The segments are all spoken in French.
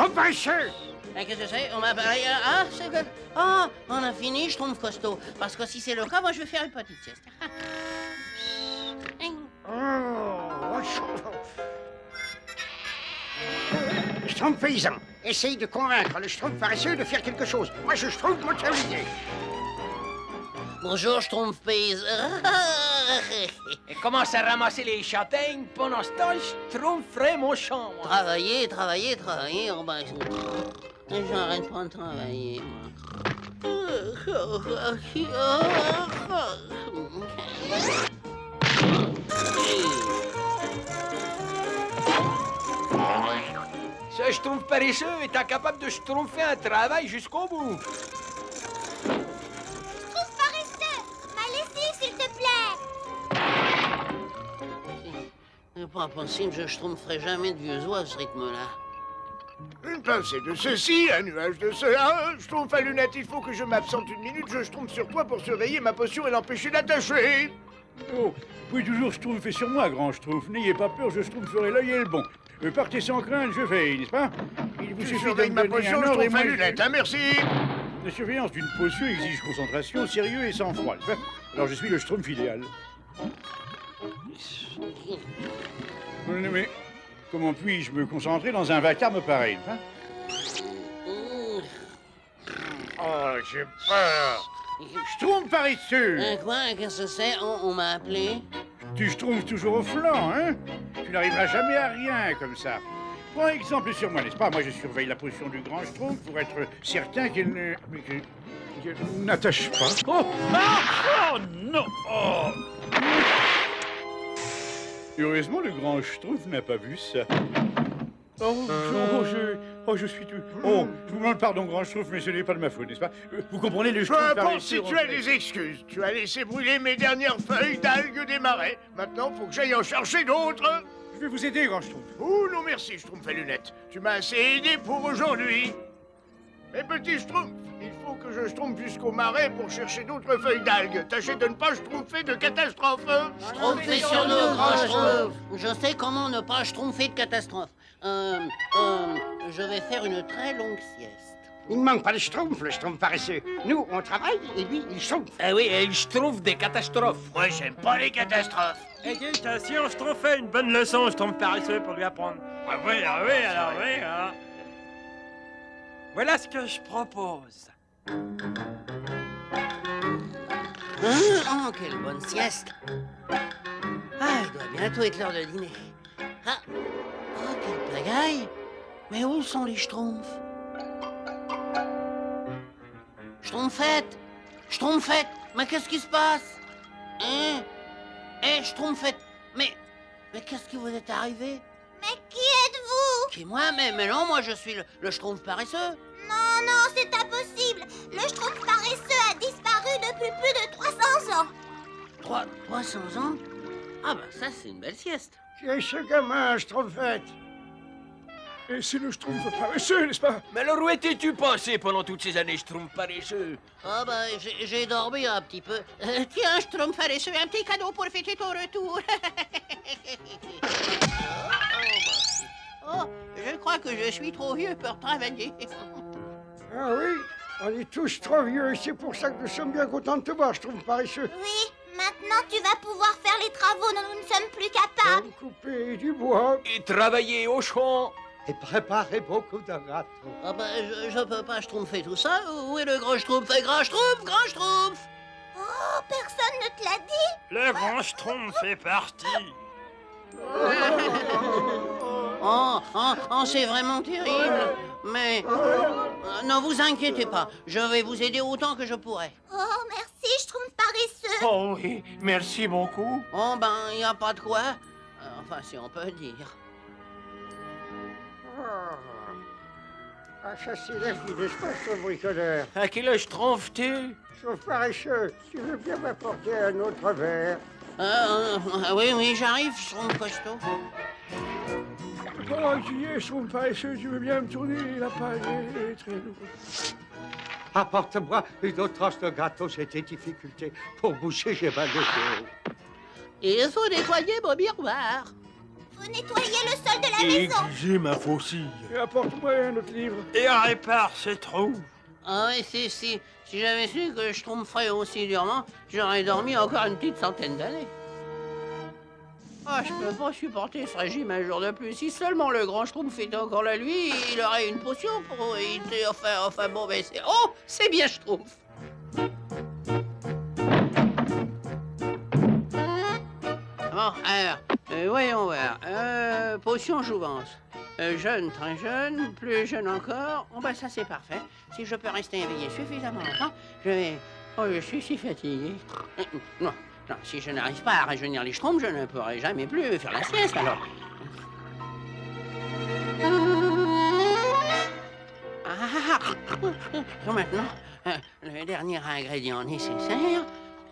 Schtroumpf paresseux! Qu'est-ce que c'est? On m'a parlé... Ah, c'est que... Ah, on a fini, je trouve costaud. Parce que si c'est le cas, moi, je vais faire une petite sieste. Schtroumpf paysan, essaye de convaincre le Schtroumpf paresseux de faire quelque chose. Moi, je Schtroumpf motorier. Bonjour, Schtroumpf paysan. Et commence à ramasser les châtaignes. Pendant ce temps, je trouverai mon champ, moi. Travailler. Oh, ben... J'arrête pas de travailler, moi. Ce Schtroumpf paresseux est incapable de schtroumpfer un travail jusqu'au bout. Schtroumpf paresseux, ma lessive, s'il te plaît. C'est pas possible, je schtroumpferai jamais de vieux oies à ce rythme-là. Une pincée de ceci, un nuage de cela. Schtroumpf à lunettes, il faut que je m'absente une minute. Je schtroumpf sur toi pour surveiller ma potion et l'empêcher d'attacher. Oh, vous pouvez toujours schtroumpfer sur moi, grand schtroumpf. N'ayez pas peur, je schtroumpferai l'œil et le bon. Partez sans crainte, je veille, n'est-ce pas? Il vous Tu suffit de surveilles me ma donner potion, un ordre et Schtroumpf moi... à lunettes, hein, merci. La surveillance d'une potion exige concentration, sérieux et sang-froid. Alors je suis le schtroumpf idéal. Mais comment puis-je me concentrer dans un vacarme pareil, hein? Oh, j'ai peur. Schtroumpf paresseux! Quoi? Qu'est-ce que c'est? On m'a appelé? Tu schtroumpfes toujours au flanc, hein? Tu n'arriveras jamais à rien comme ça. Prends exemple sur moi, n'est-ce pas? Moi, je surveille la potion du grand schtroumpf pour être certain qu'elle ne... qu'elle n'attache pas. Oh! Ah! Oh non! Oh! Heureusement, le grand schtroumpf n'a pas vu ça. Je suis tout... Oh, je vous demande pardon, grand schtroumpf, mais ce n'est pas de ma faute, n'est-ce pas? Vous comprenez, le Peu schtroumpf importe paresseux... si tu as des excuses. Tu as laissé brûler mes dernières feuilles d'algues des marais. Maintenant, faut que j'aille en chercher d'autres. Je vais vous aider, grand schtroumpf. Oh non merci, Schtroumpf à lunettes. Tu m'as assez aidé pour aujourd'hui. Mais petit Schtroumpf, il faut que je schtroumpfe jusqu'au marais pour chercher d'autres feuilles d'algues. Tâchez de ne pas schtroumpfer de catastrophe. Schtroumpfez sur nous, grand schtroumpf. Je sais comment ne pas schtroumpfer de catastrophe. Je vais faire une très longue sieste. Il ne manque pas de Schtroumpf, le Schtroumpf paresseux. Nous, on travaille et lui, il Schtroumpf. Ah oui, et je trouve des catastrophes. Moi, j'aime pas les catastrophes. Écoute, si on schtroumpfait une bonne leçon, je tombe paresseux pour lui apprendre. Ah oui, alors oui, hein. Voilà ce que je propose. Oh, quelle bonne sieste. Ah, il doit bientôt être l'heure de dîner. Ah, oh, quelle pagaille. Mais où sont les schtroumpfs? Schtroumpfette, mais qu'est-ce qui se passe? Hein? Schtroumpfette, mais qu'est-ce qui vous est arrivé? Mais qui êtes-vous? Qui, moi? Mais non, moi je suis le schtroumpf paresseux. Non, c'est impossible. Le Schtroumpf paresseux a disparu depuis plus de 300 ans. 300 ans? Ah ben ça, c'est une belle sieste. Qui est ce gamin, Schtroumpfette? Et c'est le schtroumpf paresseux, n'est-ce pas? Mais alors où étais-tu passé pendant toutes ces années, Schtroumpf paresseux? Ah ben, j'ai dormi un petit peu. Tiens, schtroumpf paresseux, un petit cadeau pour fêter ton retour. Oh, je crois que je suis trop vieux pour travailler. Ah oui, on est tous trop vieux et c'est pour ça que nous sommes bien contents de te voir, Schtroumpf paresseux. Oui, maintenant tu vas pouvoir faire les travaux dont nous ne sommes plus capables. Couper du bois. Et travailler au champ. Et préparer beaucoup de gâteaux. Ah ben, je peux pas schtroumpfer tout ça. Où est le grand schtroumpf? Grand schtroumpf! Oh, personne ne te l'a dit? Le grand schtroumpf est parti. Oh, c'est vraiment terrible. Mais ne vous inquiétez pas, je vais vous aider autant que je pourrai. Oh, merci, Schtroumpf paresseux. Oh oui, merci beaucoup. Oh ben, il n'y a pas de quoi. Enfin, si on peut dire. Ah, ça c'est la vie, n'est-ce pas, ce bricoleur? À quel âge schtroumpfes-tu? Schtroumpf paresseux, tu veux bien m'apporter un autre verre? Oui, j'arrive, Schtroumpf costaud. Oh, j'y ai, Schtroumpf paresseux, tu veux bien me tourner la paille est très lourde. Apporte-moi une autre tranche de gâteau, j'ai des difficultés. Pour boucher, j'ai mal au dos. Il faut nettoyer mon miroir. faut nettoyer le sol de la maison. J'ai ma faucille. Et apporte-moi un autre livre. Et répare ces trous. Ah oui, si j'avais su que je tromperais aussi durement, j'aurais dormi encore une petite centaine d'années. Ah, je peux pas supporter ce régime un jour de plus. Si seulement le grand Schtroumpf était encore là, lui, il aurait une potion pour éviter... Enfin bon, mais c'est... Oh, c'est bien Schtroumpf. Bon, alors, voyons voir. Potion jouvence. Jeune, très jeune, plus jeune encore. Oh, bah ça c'est parfait. Si je peux rester éveillé suffisamment longtemps, je vais... Oh, je suis si fatigué. Non, si je n'arrive pas à rajeunir les Schtroumpfs, je ne pourrai jamais plus faire la sieste, alors. Maintenant, le dernier ingrédient nécessaire.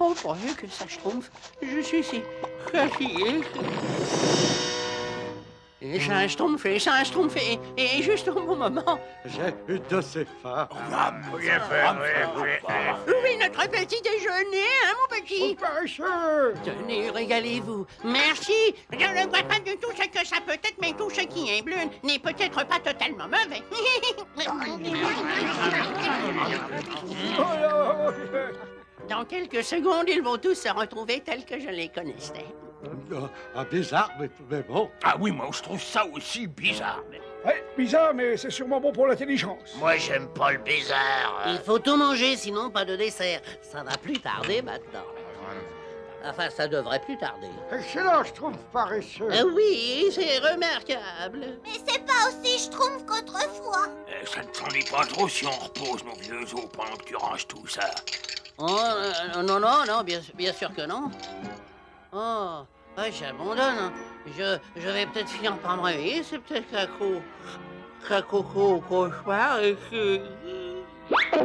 Oh, pourvu que ça Schtroumpf, je suis si fatigué. Et ça Schtroumpf, et juste au bon moment. J'ai eu d'assez faim. Oui, notre petit déjeuner, hein, mon petit? Paresseux! Tenez, régalez-vous. Merci. Je ne vois pas du tout ce que ça peut être, mais tout ce qui est bleu n'est peut-être pas totalement mauvais. Dans quelques secondes, ils vont tous se retrouver tels que je les connaissais. Bizarre, mais bon. Ah oui, moi je trouve ça aussi bizarre. Ouais, bizarre, mais c'est sûrement bon pour l'intelligence. Moi, j'aime pas le bizarre. Il faut tout manger, sinon pas de dessert. Ça va plus tarder maintenant. Enfin, ça devrait plus tarder. Excellent, je trouve paresseux. Oui, c'est remarquable. Mais c'est pas aussi Schtroumpf qu'autrefois. Ça ne s'ennuie pas trop si on repose nos vieux os pendant que tu ranges tout ça. Oh, non, bien sûr que non. Oh, ouais, j'abandonne. Je vais peut-être finir par me réveiller, c'est peut-être Cacoco au cauchemar et que... Oh,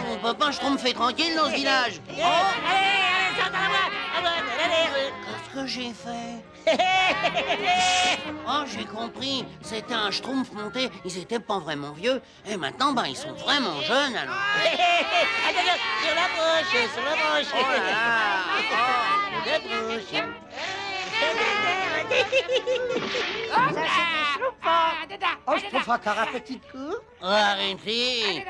mon papa, je me fais tranquille dans ce village. Qu'est-ce que j'ai fait? Oh, j'ai compris. C'était un Schtroumpf monté. Ils étaient pas vraiment vieux. Et maintenant, ben, ils sont vraiment jeunes, alors. Sur la bouche. Oh là là. La bouche. Oh, je trouve encore un petit coup. Arrêtez.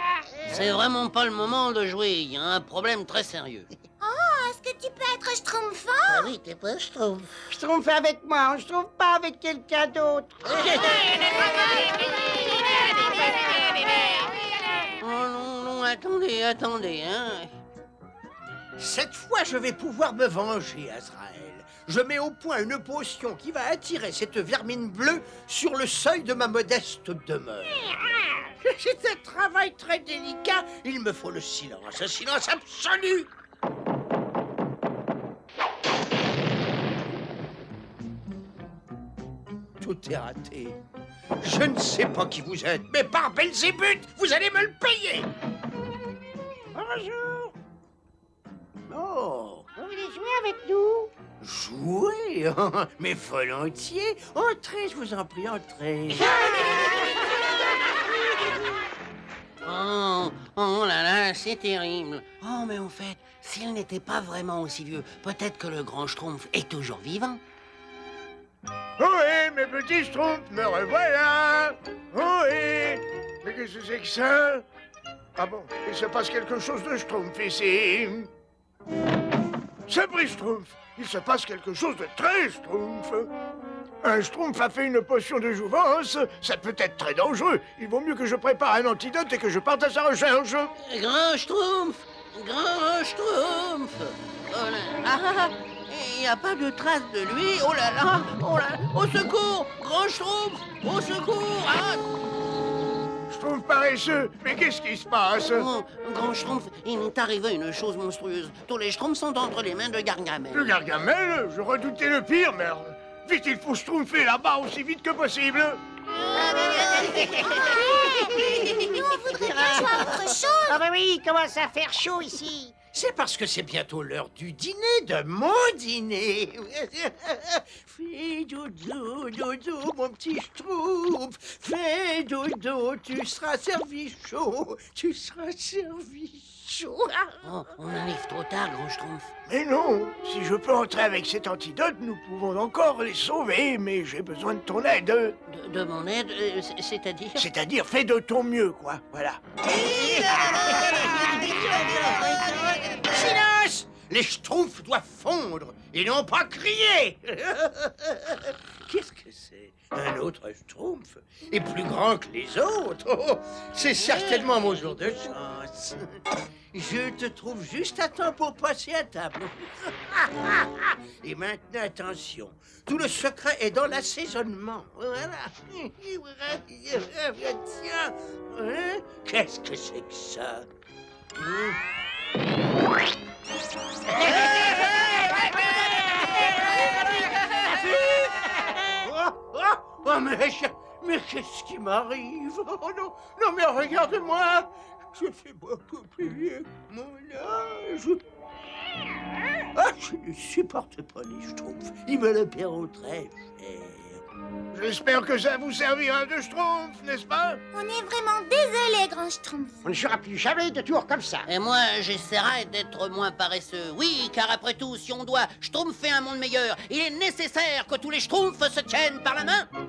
C'est vraiment pas le moment de jouer. Il y a un problème très sérieux. Oh, est-ce que tu peux être Schtroumpfant? Ah oui, t'es pas Schtroumpf. Schtroumpf avec moi, je trouve pas avec quelqu'un d'autre. Oh non, attendez, hein. Cette fois, je vais pouvoir me venger, Azrael. Je mets au point une potion qui va attirer cette vermine bleue sur le seuil de ma modeste demeure. C'est un travail très délicat. Il me faut le silence, un silence absolu. Tout est raté. Je ne sais pas qui vous êtes, mais par Belzébuth, vous allez me le payer. Bonjour. Oh. Vous voulez jouer avec nous? Jouer? Mais volontiers. Entrez, je vous en prie, entrez. Oh là là, c'est terrible. Oh, mais en fait, s'il n'était pas vraiment aussi vieux, peut-être que le grand Schtroumpf est toujours vivant. Oui, mes petits Schtroumpfs, me revoilà. Oui. Mais qu'est-ce que c'est que ça? Ah bon, il se passe quelque chose de Schtroumpf ici. C'est pris Schtroumpf. Il se passe quelque chose de très Schtroumpf. Un Schtroumpf a fait une potion de jouvence. Ça peut être très dangereux. Il vaut mieux que je prépare un antidote et que je parte à sa recherche. Grand Schtroumpf! Grand Schtroumpf! Oh là, il n'y a pas de trace de lui. Oh là là! Oh là! Au secours! Grand Schtroumpf! Au secours! Ah! Schtroumpf paresseux. Mais qu'est-ce qui se passe? Oh, Grand Schtroumpf, il m'est arrivé une chose monstrueuse. Tous les Schtroumpfs sont entre les mains de Gargamel. Le Gargamel? Je redoutais le pire, merde. Vite, il faut Schtroumpfer là-bas aussi vite que possible. Nous, on voudrait bien jouer à autre chose. Ah bah oui, il commence à faire chaud ici. C'est parce que c'est bientôt l'heure du dîner, de mon dîner. Fais dodo, dodo, mon petit Schtroumpf. Fais dodo, tu seras servi chaud. Tu seras servi chaud. Oh, on arrive trop tard, Grand Schtroumpf. Mais non, si je peux entrer avec cet antidote, nous pouvons encore les sauver, mais j'ai besoin de ton aide. De mon aide, c'est-à-dire? C'est-à-dire, fais de ton mieux, quoi, voilà. Silence! Les Schtroumpfs doivent fondre et non pas crier. Qu'est-ce que c'est? Un autre Schtroumpf? Et plus grand que les autres? Oh, c'est certainement mon jour de chance. Je te trouve juste à temps pour passer à table. Et maintenant, attention. Tout le secret est dans l'assaisonnement. Voilà. Tiens. Hein? Qu'est-ce que c'est que ça? Oh, mais qu'est-ce qui m'arrive? Oh non, non, mais regarde-moi. Je fais beaucoup plus vieux que mon âge. Ah, je ne supporte pas les Schtroumpfs. Ils me le paieront très cher. J'espère que ça vous servira de Schtroumpf, n'est-ce pas? On est vraiment désolé, Grand Schtroumpf. On ne fera plus jamais de tour comme ça. Et moi, j'essaierai d'être moins paresseux. Oui, car après tout, si on doit schtroumpfer un monde meilleur, il est nécessaire que tous les schtroumpfs se tiennent par la main. Oui.